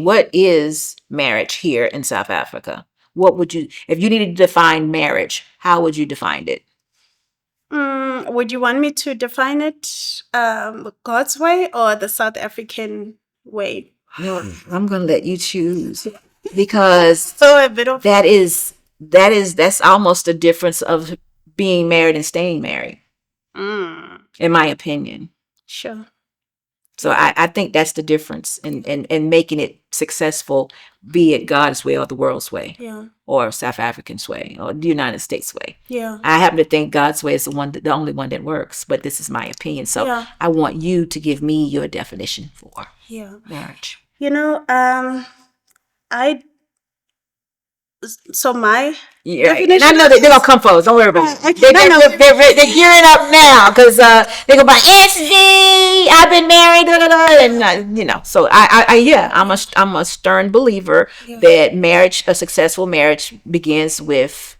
what is marriage here in South Africa? What would you, if you needed to define marriage, how would you define it? Would you want me to define it God's way or the South African way? I'm going to let you choose, because So a bit of that's almost the difference of being married and staying married, in my opinion. sure. So I think that's the difference in making it successful, be it God's way or the world's way, Yeah. or South African's way or the United States way. Yeah. I happen to think God's way is the only one that works, but this is my opinion. So Yeah. I want you to give me your definition for Yeah. marriage. I so my Yeah, and definition I know that they're gonna come for us. Don't worry about it. Okay, They're gearing up now, because they're gonna buy SD. I've been married, and So I'm a stern believer that a successful marriage begins with.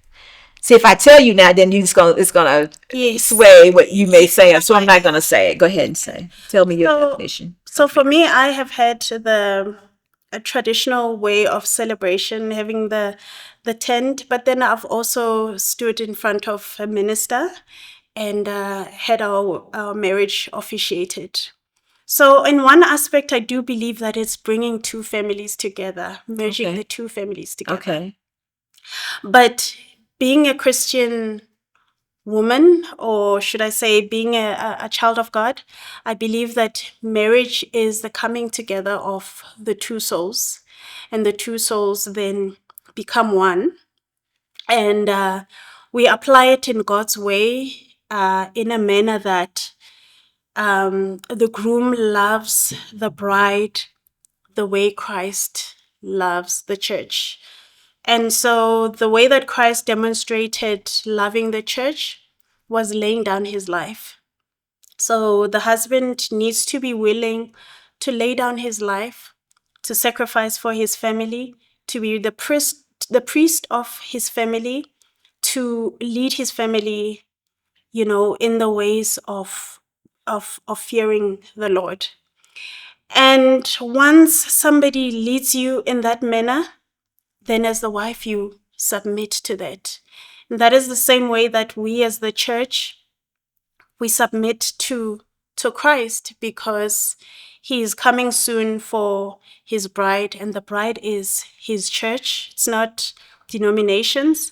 See, if I tell you now, then it's gonna Yes. sway what you may say. So I'm not gonna say it. Go ahead and say. Tell me your definition. So for me, I have had a traditional way of celebration, having the tent, but then I've also stood in front of a minister and had our marriage officiated. So in one aspect, I do believe that it's bringing two families together, merging Okay. the two families together. Okay. But being a Christian woman, or should I say being a child of God, I believe that marriage is the coming together of the two souls, and the two souls then become one. And we apply it in God's way, in a manner that the groom loves the bride the way Christ loves the church. And so the way that Christ demonstrated loving the church was laying down his life. So the husband needs to be willing to lay down his life, to sacrifice for his family, to be the priest of his family, to lead his family, in the ways of fearing the Lord. And once somebody leads you in that manner, then as the wife, you submit to that. And that is the same way that we as the church, we submit to Christ, because he is coming soon for his bride, and the bride is his church. It's not denominations,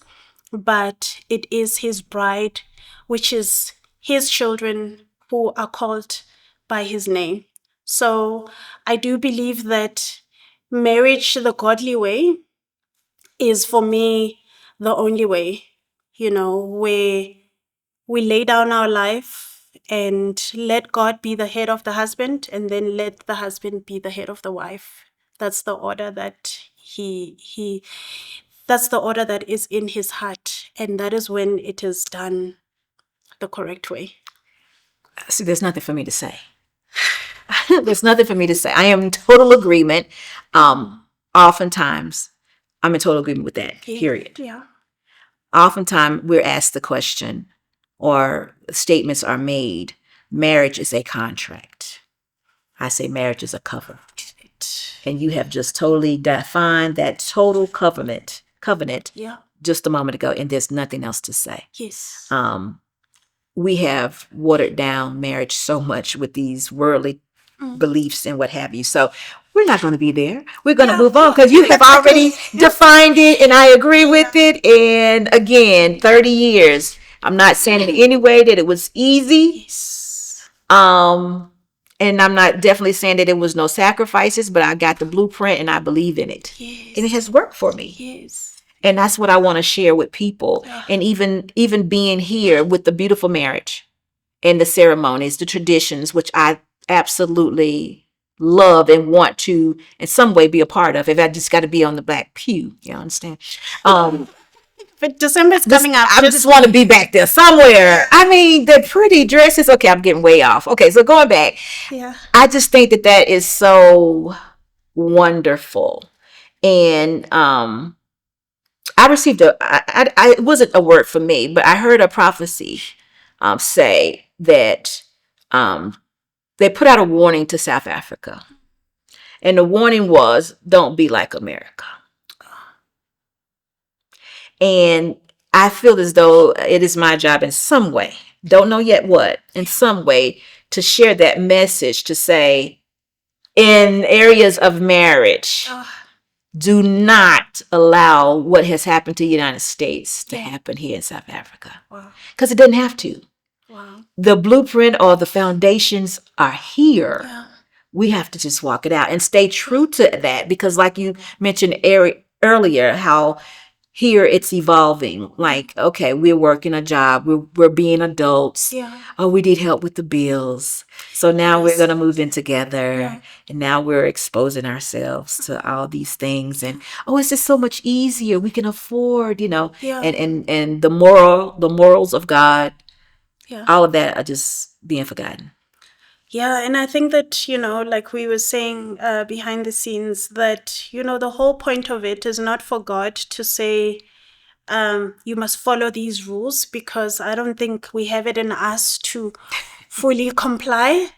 but it is his bride, which is his children who are called by his name. So I do believe that marriage, the godly way, is for me the only way, where we lay down our life and let God be the head of the husband, and then let the husband be the head of the wife. That's the order that that's the order that is in his heart, and that is when it is done the correct way. See, there's nothing for me to say. There's nothing for me to say. I am in total agreement. Oftentimes, I'm in total agreement with that, period. Yeah. Oftentimes, we're asked the question, or statements are made, marriage is a contract. I say marriage is a covenant. And you have just totally defined that total covenant just a moment ago, and there's nothing else to say. Yes. We have watered down marriage so much with these worldly beliefs and what have you. So we're not going to be there. We're going to move on, because you have already defined it, and I agree with it. And again, 30 years. I'm not saying in any way that it was easy. Yes. And I'm not definitely saying that there was no sacrifices, but I got the blueprint and I believe in it. Yes. And it has worked for me. Yes. And that's what I want to share with people. And even being here with the beautiful marriage and the ceremonies, the traditions, which I absolutely love and want to in some way be a part of. If I just got to be on the back pew, you understand? But December's coming up. I just want to be back there somewhere. I mean, the pretty dresses. Okay, I'm getting way off. Okay, so going back. Yeah. I just think that is so wonderful. And I received it wasn't a word for me, but I heard a prophecy say that they put out a warning to South Africa. And the warning was, don't be like America. And I feel as though it is my job in some way, don't know yet what, in some way, to share that message, to say, in areas of marriage, do not allow what has happened to the United States to happen here in South Africa. Because it doesn't have to. The blueprint or the foundations are here. We have to just walk it out and stay true to that, because like you mentioned earlier, how here it's evolving. Like, okay, we're working a job, we're being adults. Oh, we need help with the bills. So now we're going to move in together, and now we're exposing ourselves to all these things. And oh, it's just so much easier. We can afford, and the morals of God, all of that are just being forgotten. Yeah, and I think that, like we were saying behind the scenes, that, the whole point of it is not for God to say, you must follow these rules, because I don't think we have it in us to fully comply.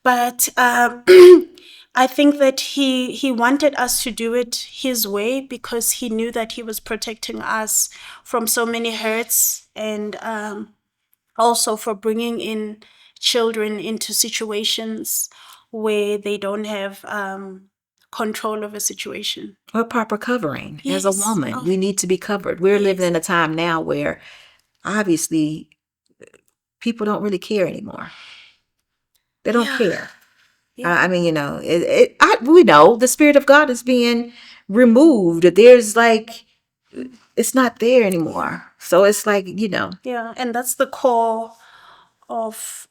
But I think that he wanted us to do it his way, because he knew that he was protecting us from so many hurts, and also for bringing in children into situations where they don't have control of a situation. Or proper covering. As a woman, we need to be covered. We're living in a time now where obviously people don't really care anymore. They don't care. I mean, we know the Spirit of God is being removed. There's like, it's not there anymore. So it's like, Yeah, and that's the core of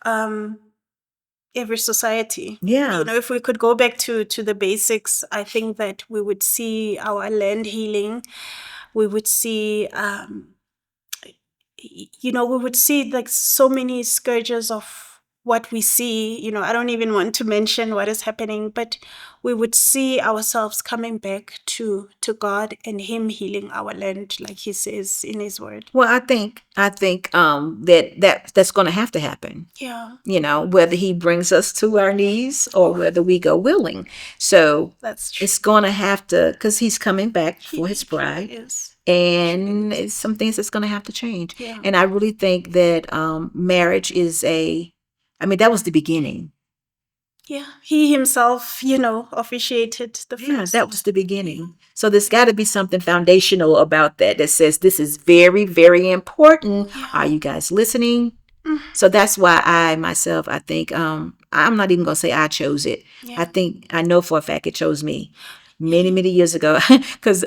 every society. Yeah. If we could go back to the basics, I think that we would see our land healing. We would see, we would see like so many scourges of what we see. I don't even want to mention what is happening, but we would see ourselves coming back to God and Him healing our land, like He says in His Word. Well, I think that's going to have to happen. Yeah. Whether He brings us to our knees or whether we go willing. So that's true. It's going to have to, because He's coming back for His bride. Yes. And it's some things that's going to have to change. Yeah. And I really think that marriage is that was the beginning. Yeah, He Himself, officiated the first. Yeah, that was the beginning. So there's got to be something foundational about that says this is very, very important. Yeah. Are you guys listening? Mm-hmm. So that's why I think, I'm not even going to say I chose it. Yeah. I know for a fact it chose me many, many years ago, because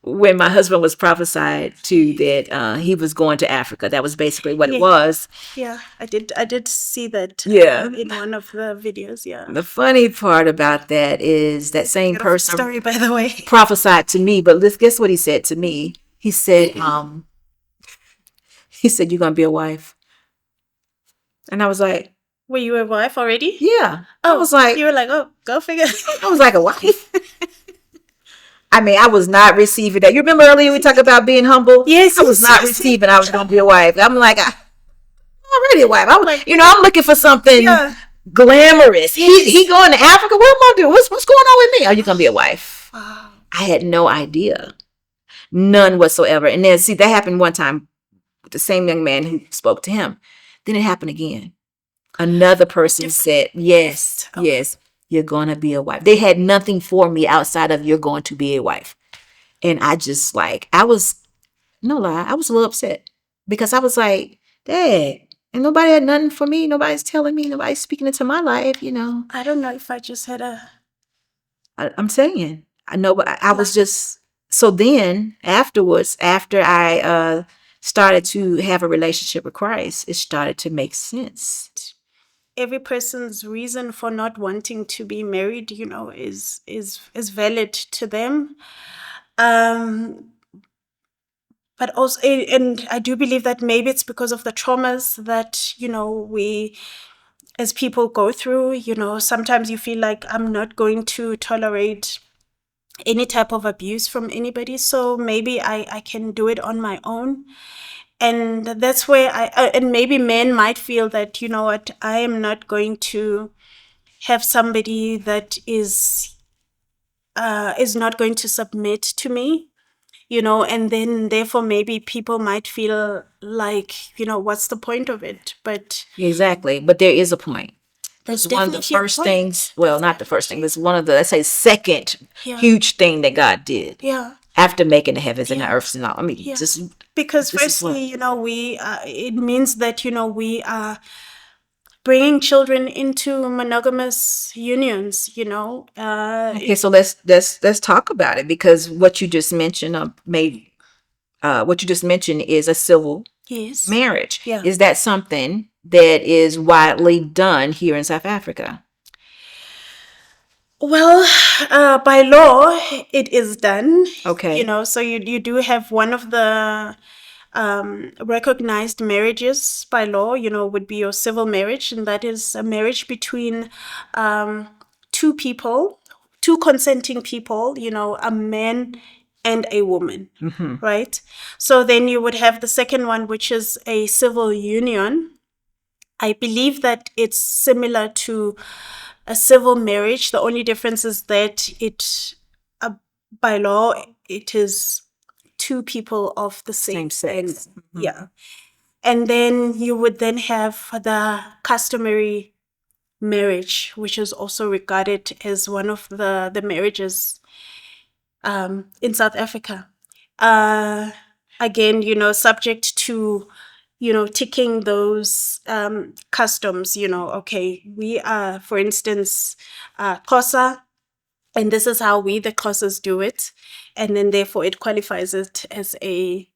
when my husband was prophesied to that he was going to Africa, that was basically what it was. Yeah, I did see that in one of the videos, yeah. The funny part about that is that same person, story, by the way, prophesied to me, but guess what he said to me? He said, you're going to be a wife. And I was like, were you a wife already? Yeah. I was like, you were like, oh, go figure. I was like, a wife? I mean, I was not receiving that. You remember earlier we talked about being humble? Yes. I was not receiving I was going to be a wife. I'm like, I'm already a wife. I'm looking for something glamorous. He going to Africa? What am I doing? What's going on with me? Are you going to be a wife? Wow. I had no idea. None whatsoever. And then, see, that happened one time with the same young man who spoke to him. Then it happened again. Another person said, yes, you're going to be a wife. They had nothing for me outside of you're going to be a wife. And I just I was a little upset, because I was like, Dad, and nobody had nothing for me. Nobody's telling me. Nobody's speaking into my life, I don't know if I just had I'm saying, I know, but I was just, so then afterwards, after I started to have a relationship with Christ, it started to make sense. Every person's reason for not wanting to be married, is valid to them. But also, and I do believe that maybe it's because of the traumas that, we as people go through. Sometimes you feel like, I'm not going to tolerate any type of abuse from anybody, so maybe I can do it on my own. And that's where and maybe men might feel that, I am not going to have somebody that is is not going to submit to me, and then therefore maybe people might feel like, what's the point of it? But Exactly. But there is a point. there's It's one of the definitely a first point. things, well, not the first thing, it's one of the, let's say, second Yeah. huge thing that God did Yeah. after making the heavens and the Yeah. earths and all. I mean, Yeah. just Because this is what- firstly, we it means that we are bringing children into monogamous unions. Okay, so let's talk about it, because what you just mentioned what you just mentioned is a civil Yes. marriage. Yeah. Is that something that is widely done here in South Africa? Well, by law, it is done. Okay. So you do have one of the recognized marriages by law, would be your civil marriage, and that is a marriage between two people, two consenting people, a man and a woman, right? So then you would have the second one, which is a civil union. I believe that it's similar to a civil marriage. The only difference is that by law, it is two people of the same sex. Yeah. And then you would then have the customary marriage, which is also regarded as one of the marriages in South Africa. Again, subject to, ticking those customs, okay, we are, for instance, Xhosa, and this is how we, the Xhosas, do it. And then therefore it qualifies it as a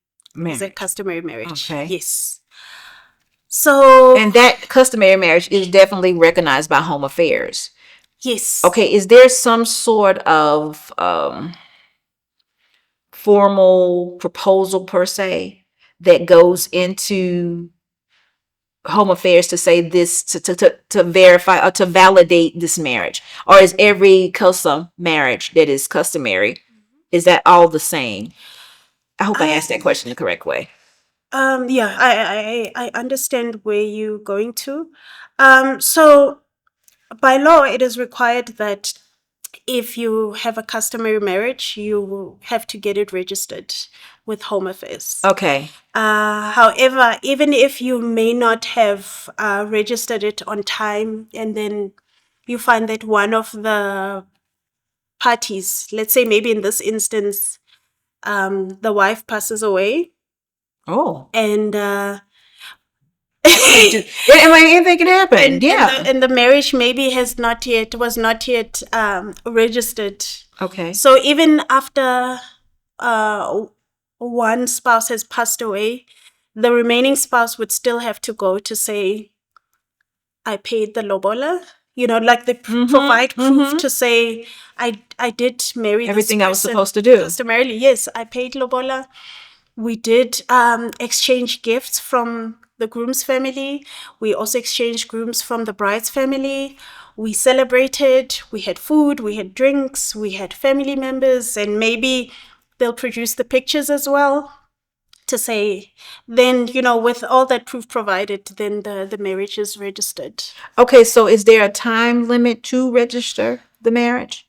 customary marriage. Okay. Yes. So. And that customary marriage is definitely recognized by Home Affairs. Yes. Okay, is there some sort of formal proposal per se that goes into Home Affairs to say this, to verify or to validate this marriage? Or is every custom marriage that is customary, is that all the same? I hope I asked that question the correct way. Yeah, I understand where you're going to. So by law, it is required that if you have a customary marriage, you will have to get it registered with Home Affairs. Okay. However, even if you may not have registered it on time, and then you find that one of the parties, let's say maybe in this instance, the wife passes away, Oh. and anything can happen. Yeah. and the marriage maybe was not yet registered. Okay. So even after one spouse has passed away, the remaining spouse would still have to go to say, I paid the lobola. Like they provide proof to say, I did marry everything this I was person supposed to do. customarily. Yes, I paid lobola. We did exchange gifts from the groom's family. We also exchanged grooms from the bride's family. We celebrated. We had food. We had drinks. We had family members. And maybe they'll produce the pictures as well to say, then, with all that proof provided, then the marriage is registered. Okay, so is there a time limit to register the marriage?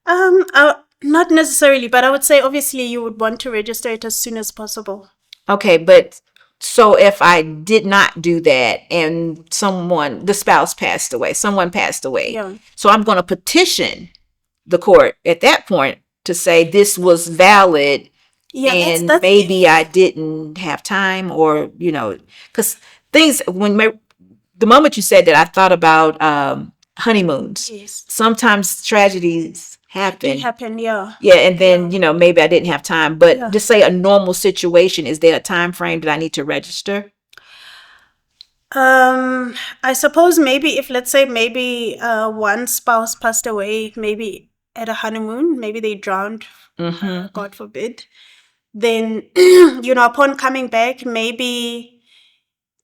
Not necessarily, but I would say obviously you would want to register it as soon as possible. Okay, but so if I did not do that and someone passed away, Yeah. so I'm going to petition the court at that point to say this was valid. Yeah, and that's maybe I didn't have time, or because things, the moment you said that, I thought about honeymoons. Yes. Sometimes tragedies happen. It happened, yeah. Yeah, and then maybe I didn't have time, but Yeah. just say a normal situation, is there a time frame that I need to register? I suppose maybe if, let's say, maybe one spouse passed away, maybe at a honeymoon, maybe they drowned, God forbid, then upon coming back, maybe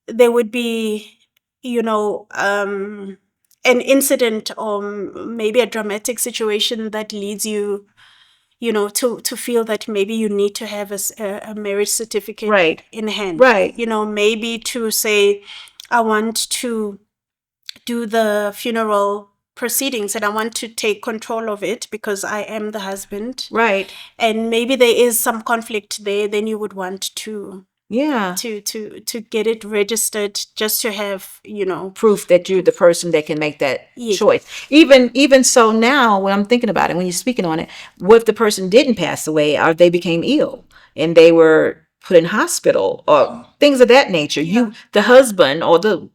there would be an incident, or maybe a dramatic situation that leads you to feel that maybe you need to have a marriage certificate Right. in hand. Right. Maybe to say, I want to do the funeral proceedings and I want to take control of it because I am the husband, Right. and maybe there is some conflict there, then you would want to Yeah. to get it registered just to have, Proof that you're the person that can make that Yes. choice. Even so now, when I'm thinking about it, when you're speaking on it, what if the person didn't pass away or they became ill and they were put in hospital or things of that nature? You, the husband or the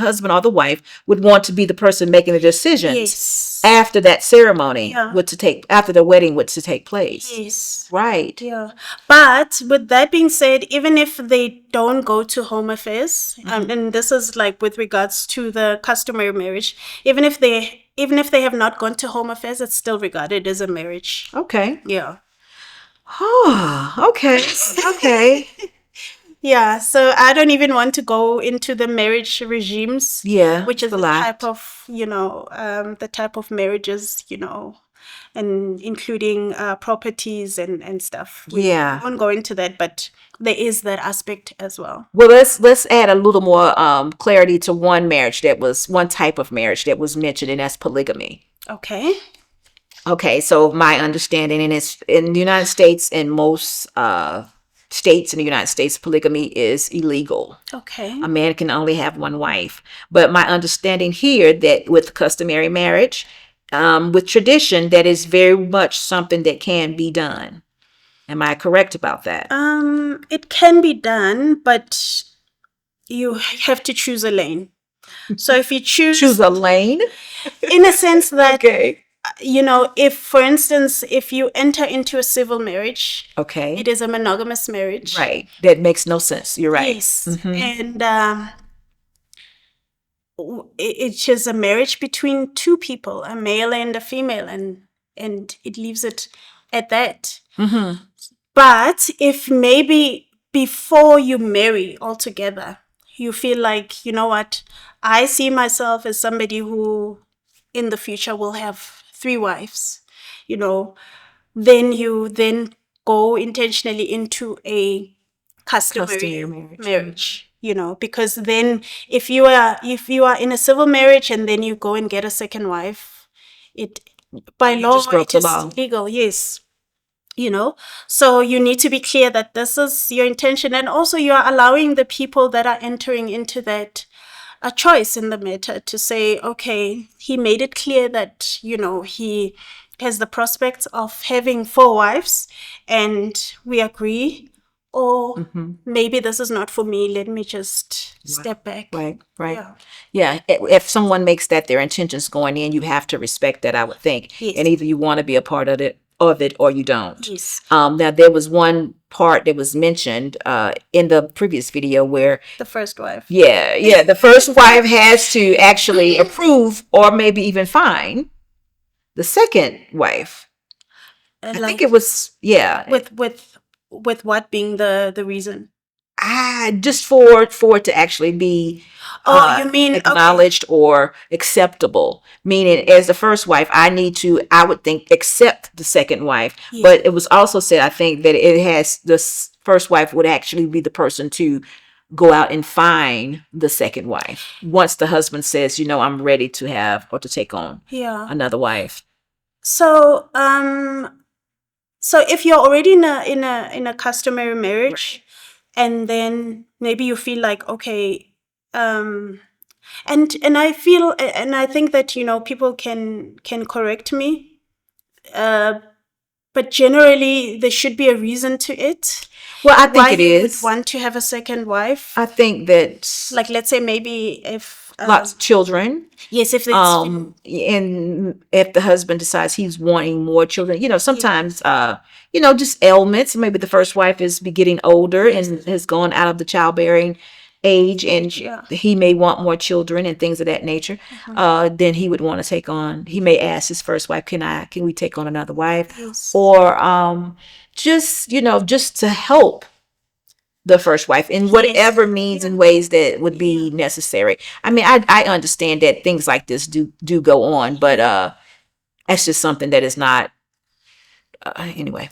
husband or the wife would want to be the person making the decisions Yes. after that ceremony Yeah. after the wedding was to take place. Yes. Right. Yeah. But with that being said, even if they don't go to home affairs, and this is like with regards to the customary marriage, even if they have not gone to home affairs, it's still regarded as a marriage. Okay. Yeah. Oh, okay. Okay. Yeah, so I don't even want to go into the marriage regimes, Yeah, which is it's a the lot. type of, the type of marriages, and including properties and stuff. We won't go into that, but there is that aspect as well. Well, let's add a little more clarity to one type of marriage that was mentioned, and that's polygamy. Okay. Okay, so my understanding, and it's in the United States, in most states in the United States, polygamy is illegal. Okay. A man can only have one wife. But my understanding here that with customary marriage, with tradition, that is very much something that can be done. Am I correct about that? It can be done, but you have to choose a lane. So if you Choose a lane? in a sense that Okay. if, for instance, if you enter into a civil marriage, Okay. it is a monogamous marriage. Right. That makes no sense. You're right. Yes. And it's just a marriage between two people, a male and a female, and it leaves it at that. But if maybe before you marry altogether, you feel like, you know what, I see myself as somebody who in the future will have 3 wives, then you then go intentionally into a customary marriage, because then if you are in a civil marriage and then you go and get a second wife, it by law just broke it the is law. legal. Yes. So you need to be clear that this is your intention, and also you are allowing the people that are entering into that a choice in the matter to say, okay, he made it clear that, he has the prospects of having 4 wives and we agree, or maybe this is not for me, let me just step back. Right. Yeah. If someone makes that their intentions going in, you have to respect that, I would think. Yes. And either you want to be a part of it or you don't. Yes. Now there was one part that was mentioned in the previous video where the first wife. Yeah, the first wife has to actually approve or maybe even fine the second wife. I think it was With what being the reason? Just for it to actually be you mean acknowledged or acceptable. Meaning, as the first wife, I would think, accept the second wife. Yes. But it was also said, I think, that this first wife would actually be the person to go out and find the second wife once the husband says, I'm ready to have or to take on another wife. So if you're already in a customary marriage, and then maybe you feel like, okay, and I feel, and I think that people can correct me, but generally there should be a reason to it. Well, I think why it you is. would want to have a second wife. I think that, like, let's say maybe if lots of children. Yes, if it's and if the husband decides he's wanting more children, sometimes just ailments. Maybe the first wife is getting older and has gone out of the childbearing age, and he may want more children and things of that nature. Then he would want to take on. He may ask his first wife, "Can we take on another wife?" Yes. Or just to help the first wife in whatever means and ways that would be necessary. I mean, I understand that things like this do go on, but that's just something that is not. Anyway,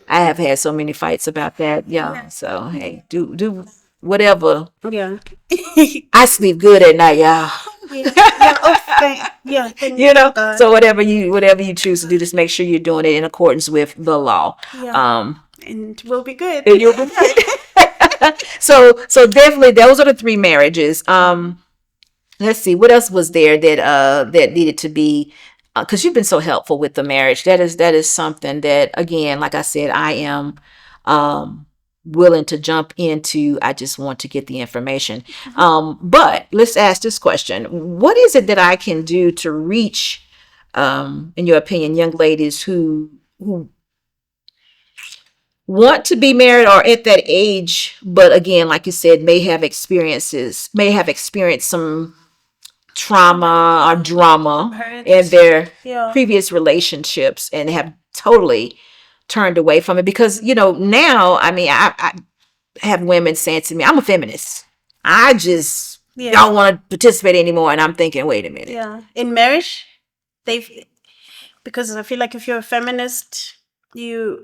I have had so many fights about that. Yeah. So hey, do whatever. Yeah. I sleep good at night, y'all. Yeah. Oh, thank You know, God. so whatever you choose to do, just make sure you're doing it in accordance with the law. Yeah. And we'll be good. And you'll be good. So definitely those are the 3 marriages. Let's see what else was there that needed to be, because you've been so helpful with the marriage. That is something that, again, like I said, I am willing to jump into. I just want to get the information. But let's ask this question: what is it that I can do to reach, in your opinion, young ladies who want to be married or at that age, but again, like you said, may have experienced some trauma or drama in their previous relationships and have totally turned away from it? Because, now, I mean, I have women saying to me, I'm a feminist. I just don't want to participate anymore. And I'm thinking, wait a minute. Yeah. In marriage, because I feel like if you're a feminist, they're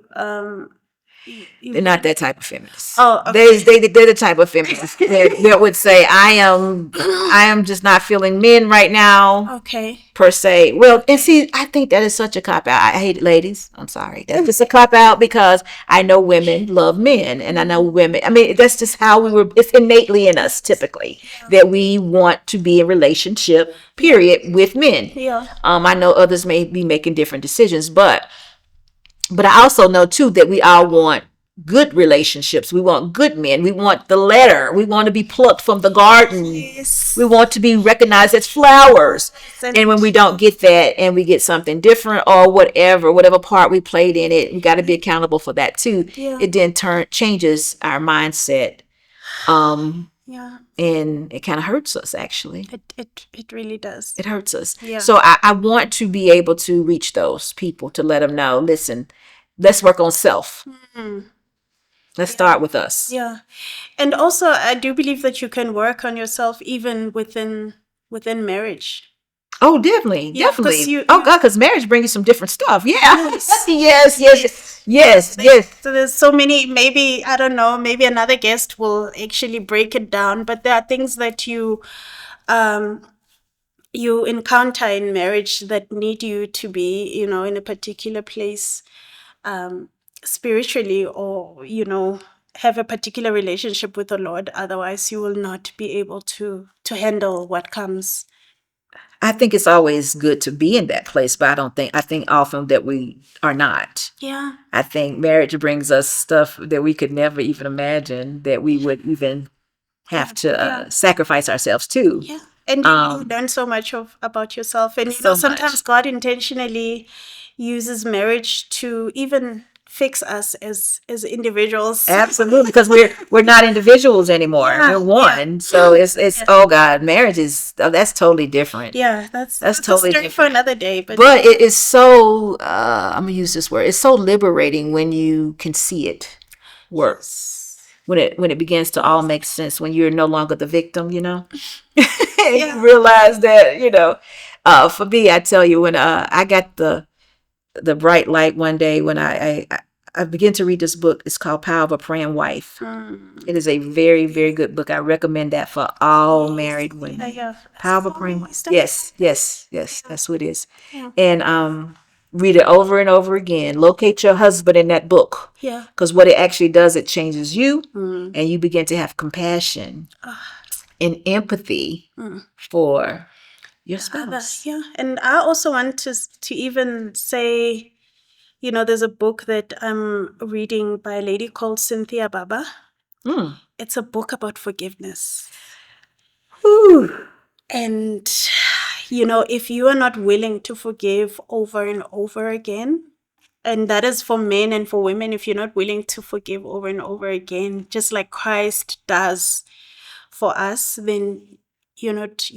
not that type of feminist. Oh, okay. They're the type of feminist that would say, I am just not feeling men right now. Okay. Per se. Well, and see, I think that is such a cop out. I hate it, ladies. I'm sorry. That's just a cop out, because I know women love men, and I know women. I mean, that's just how it's innately in us, typically, that we want to be in relationship, period, with men. Yeah. I know others may be making different decisions, but I also know too that we all want good relationships. We want good men. We want the letter. We want to be plucked from the garden. Yes. We want to be recognized as flowers. And when we don't get that and we get something different or whatever part we played in it, we got to be accountable for that too. Yeah. It then changes our mindset. Yeah. And it kind of hurts us, actually. It really does. It hurts us. Yeah. So I want to be able to reach those people to let them know, listen, let's work on self. Mm-hmm. Let's start with us. Yeah. And also, I do believe that you can work on yourself even within marriage. Oh, definitely. Yeah, definitely. Because marriage brings you some different stuff. Yeah. Yes. So there's so many, maybe, I don't know, maybe another guest will actually break it down, but there are things that you encounter in marriage that need you to be, in a particular place spiritually, or, have a particular relationship with the Lord. Otherwise, you will not be able to handle what comes. I think it's always good to be in that place, but I think often that we are not. Yeah. I think marriage brings us stuff that we could never even imagine that we would even have to sacrifice ourselves to. Yeah. And you learn so much about yourself. And sometimes God intentionally uses marriage to even fix us as individuals. Absolutely, because we're not individuals anymore. Yeah, we're one. Yeah. So it's oh God, marriage that's totally different. Yeah, that's totally a story different for another day. But it is so I'm gonna use this word. It's so liberating when you can see it work. When it begins to all make sense, when you're no longer the victim, and you realize that, for me, I tell you, when I got the bright light one day when I began to read this book. It's called Power of a Praying Wife. It is a very, very good book. I recommend that for all married women. Power of a Praying Wife. Yes. That's what it is. Yeah. And read it over and over again. Locate your husband in that book. Yeah. Because what it actually does, it changes you, and you begin to have compassion and empathy for your spouse. Yeah. And I also want to even say, there's a book that I'm reading by a lady called Cynthia Baba. It's a book about forgiveness. Ooh. And, if you are not willing to forgive over and over again, and that is for men and for women, if you're not willing to forgive over and over again, just like Christ does for us, then you're not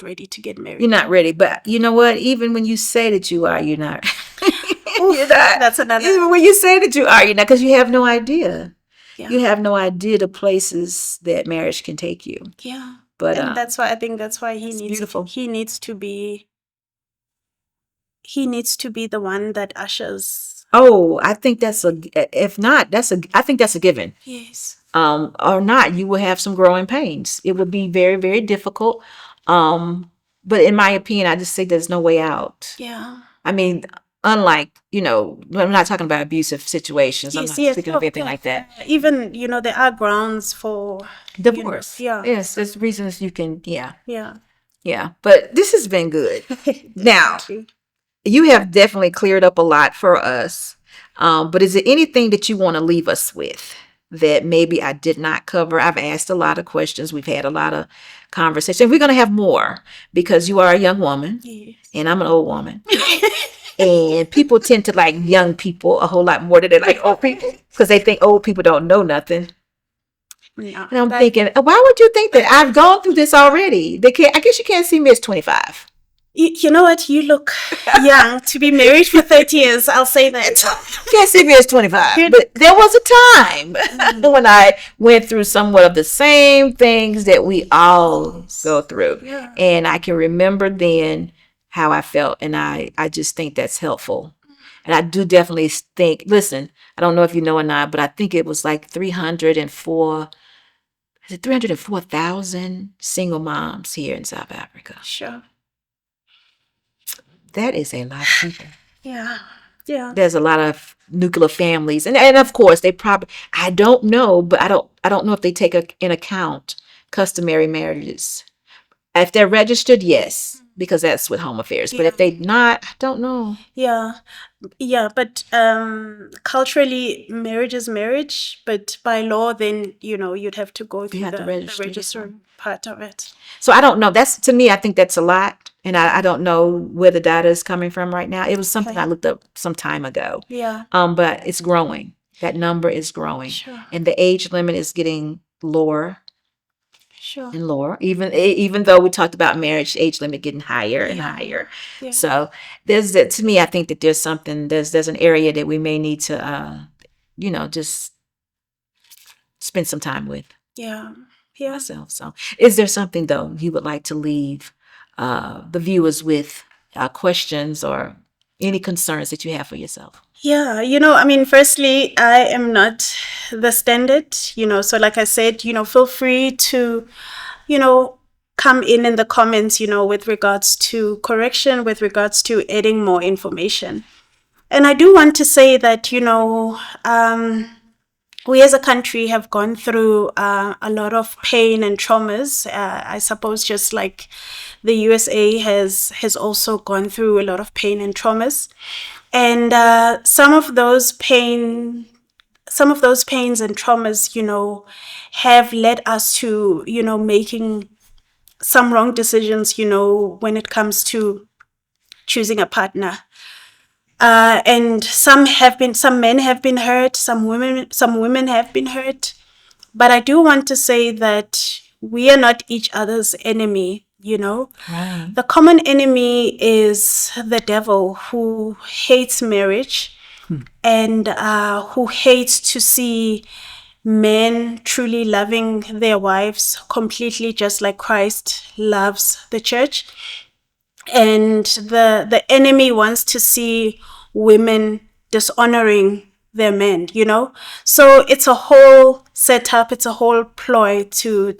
ready to get married. You're not ready. But you know what? Even when you say that you are, you're not. You're not. That's another. Even when you say that you are, you're not, because you have no idea. Yeah. You have no idea the places that marriage can take you. Yeah. But and that's why he needs beautiful. He needs to be the one that ushers. Oh, I think I think that's a given. Yes. or not, you will have some growing pains. It would be very, very difficult. But in my opinion, I just say there's no way out. Yeah. I mean, unlike, I'm not talking about abusive situations. I'm not speaking of anything like that. Even, there are grounds for Divorce. Yeah. Yes, there's reasons you can, Yeah. Yeah. But this has been good. Now, Definitely. you have definitely cleared up a lot for us. But is there anything that you want to leave us with that maybe I did not cover? I've asked a lot of questions. We've had a lot of conversations. We're going to have more because you are a young woman Yes. and I'm an old woman. And people tend to like young people a whole lot more than they like old people because they think old people don't know nothing. No, And I'm thinking, why would you think that? I've gone through this already. I guess you can't see me as 25. You know what? You look young to be married for 30 years. I'll say that. You can't see me as 25. But there was a time when I went through somewhat of the same things that we all go through. Yeah. And I can remember then how I felt. And I just think that's helpful. And I do definitely think, listen, I don't know if you know or not, but I think it was like 304,000 single moms here in South Africa. Sure. That is a lot of people. Yeah. There's a lot of nuclear families, and of course they probably, I don't know, but I don't know if they take in account customary marriages. If they're registered, yes, because that's with Home Affairs. But if they not, I don't know. Yeah, but culturally, marriage is marriage, but by law, then you'd have to go through the register part of it. So I don't know. That's, to me, I think that's a lot, and I don't know where the data is coming from right now. It was something I looked up some time ago. Yeah. But it's growing. That number is growing, Sure. And the age limit is getting lower. Sure. And lower, even though we talked about marriage age limit getting higher and higher. Yeah. So there's that, to me, I think that there's an area that we may need to just spend some time with. Yeah. Myself. So is there something though you would like to leave the viewers with, questions or any concerns that you have for yourself? Yeah, firstly, I am not the standard, so like I said, feel free to, come in the comments, with regards to correction, with regards to adding more information. And I do want to say that, we as a country have gone through a lot of pain and traumas. I suppose just like the USA has also gone through a lot of pain and traumas. And some of those pains and traumas, have led us to, making some wrong decisions, when it comes to choosing a partner. And some men have been hurt, some women have been hurt. But I do want to say that we are not each other's enemy. Right. The common enemy is the devil, who hates marriage and who hates to see men truly loving their wives completely, just like Christ loves the church. And the enemy wants to see women dishonoring their men, So it's a whole setup, it's a whole ploy to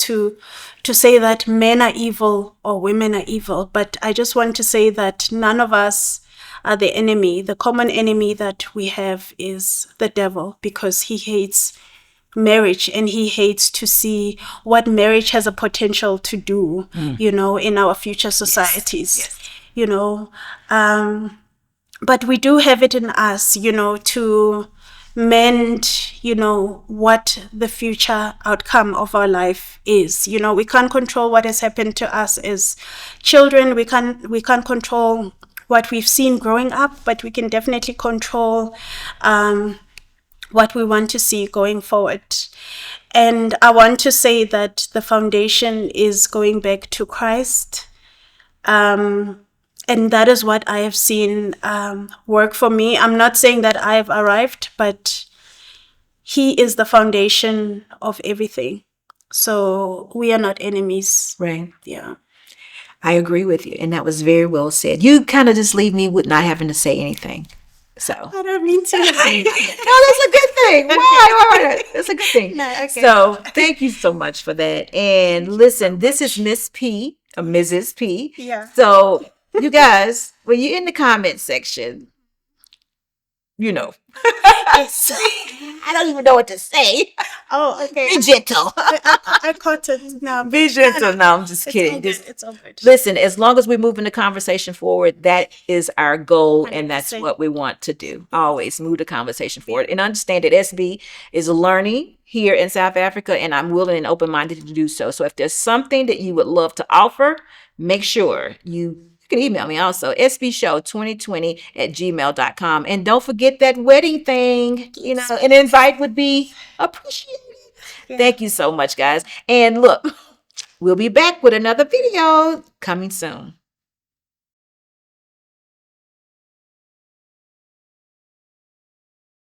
say that men are evil or women are evil. But I just want to say that none of us are the enemy. The common enemy that we have is the devil, because he hates marriage and he hates to see what marriage has a potential to do, in our future societies. Yes. But we do have it in us, to mend, what the future outcome of our life is. We can't control what has happened to us as children. We can't control what we've seen growing up, but we can definitely control what we want to see going forward. And I want to say that the foundation is going back to Christ. And that is what I have seen work for me. I'm not saying that I have arrived, but he is the foundation of everything. So we are not enemies. Right. Yeah. I agree with you. And that was very well said. You kind of just leave me with not having to say anything. So I don't mean to. no, that's a good thing. Why? That's a good thing. No, okay. So thank you so much for that. And listen, this is Miss P, or Mrs. P. Yeah. So you guys, when you're in the comment section, you know, Yes. I don't even know what to say. Oh, okay. Be gentle. I caught it now. Be gentle. No, I'm just It's kidding. all good. It's all good. Listen, as long as we're moving the conversation forward, that is our goal, and that's 100%. what we want to do. Always move the conversation forward. And understand that SB is learning here in South Africa, and I'm willing and open-minded to do so. So if there's something that you would love to offer, make sure you can email me also, sbshow2020@gmail.com. And don't forget that wedding thing, an invite would be appreciated. Yeah. Thank you so much, guys. And look, we'll be back with another video coming soon.